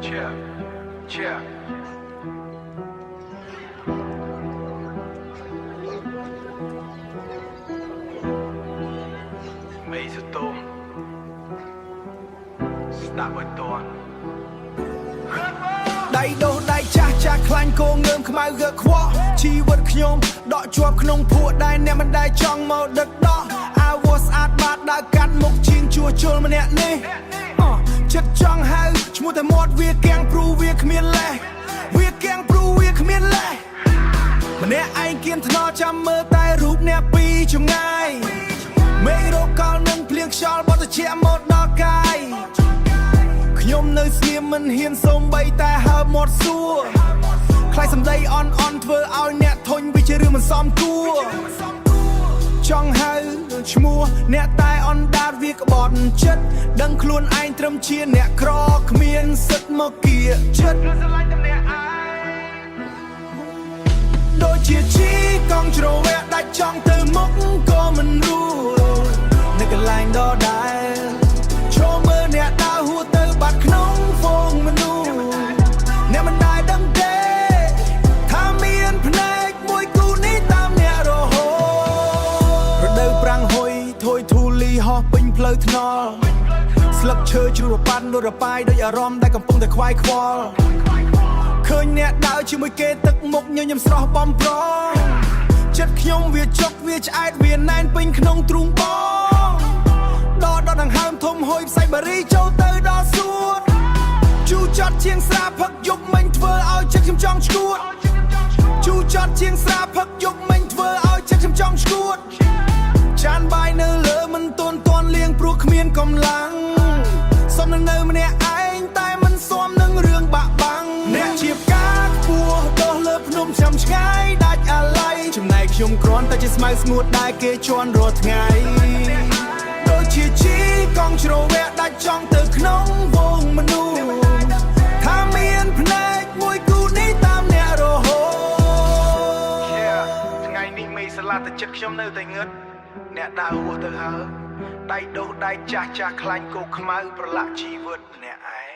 Yeah, yeah. Major Tom. Stop with Tom. ដៃដោះដៃចាស់ចាស់ខ្លាញ់គងងើមខ្មៅរកខ្វក់ជីវិតខ្ញុំដកជាប់ក្នុងភក់ដែលអ្នកមិនដែលចង់មកដឹកដកអាវស្អាតបាតដើរកាត់មុខជាងជួជុលម្នាក់នេះចិត្តចង់ហៅឈ្មោះតែមាត់វាកៀងព្រូវាគ្មានលេះវាកៀងព្រូវាគ្មានលេះម្នាក់ឯងគៀនថ្នល់ចាំមើលតែរូបអ្នកពីចម្ងាយមេរោគកលនឹងភ្លៀងខ្យល់បត់ជាមកដល់កាយខ្ញុំនៅស្ងៀមមិនហ៊ានសូម្បីតែហើបមាត់សួរខ្លាចសម្ដីអន់ធ្វើឲ្យអ្នកធុញវាជារឿងមិនសមគួរចង់ហៅឈ្មោះអ្នកតែអណ្ដាតវាក្បត់ចិត្តដឹងខ្លួនឯងត្រឹមជាអ្នកក្រគ្មានសិទ្ធមកគៀចិត្តដូចជាជីកង់ជ្រវែកដាច់ចង់ទៅមុខក៏មិនរួចនៅកន្លែងដដែលចូលមើលអ្នកដើរហួរទៅបាត់ក្នុងហ្វូងមនុស្សអ្នកមិនដែលដឹងទេថាមានភ្នែកមួយគូនេះតាមអ្នករហូតរដូវប្រាំងហុយថយធូលីហោះពេញផ្លូវថ្នល់ស្លឹកឈើជ្រុះរប៉ាន់ដូចរបាយដូចអារម្មណ៍ដែលកំពុងតែខ្វាយខ្វល់ឃើញអ្នកដើរជាមួយគេទឹកមុខញញឹមស្រស់បំប្រងចិត្តខ្ញុំវាចុកវាឆ្អែតវាណែនពេញក្នុងទ្រូងបងដល់ដង្ហើមធំហុយផ្សៃបារីចូលទៅដល់សួតជូចត់ជាងស្រាផឹកយកមិញធ្វើឲ្យចិត្តខ្ញុំចង់ឈួតជូចត់ជាងស្រាផឹកយកមិញធ្វើឲ្យចិត្តខ្ញុំចង់ឈួតចានបាយនៅលើមិនទាន់លៀងព្រោះគ្មានកម្លាំងសុំនឹងនៅម្នាក់ឯងតែមិនស៊ាំនឹងរឿងបាក់បាំងអ្នកជាផ្កាខ្ពស់ដោះលើភ្នំចាំឆ្ងាយដាច់អាល័យចំណែកខ្ញុំគ្រាន់តែជាស្មៅស្ងួតដែលគេជន់រាល់ថ្ងៃដូចជាជីកង់ជ្រវែកដាច់ចង់ទៅក្នុងវងមនុស្សថាមានភ្នែកមួយគូនេះតាមអ្នករហូត ថ្ងៃនេះមេសាឡាតែចិត្តខ្ញុំនៅតែងឹតអ្នកដើរហួសទៅហើដៃដោះដៃចាស់ខ្លាញ់គោខ្មៅប្រឡាក់ជីវិតម្នាក់ឯង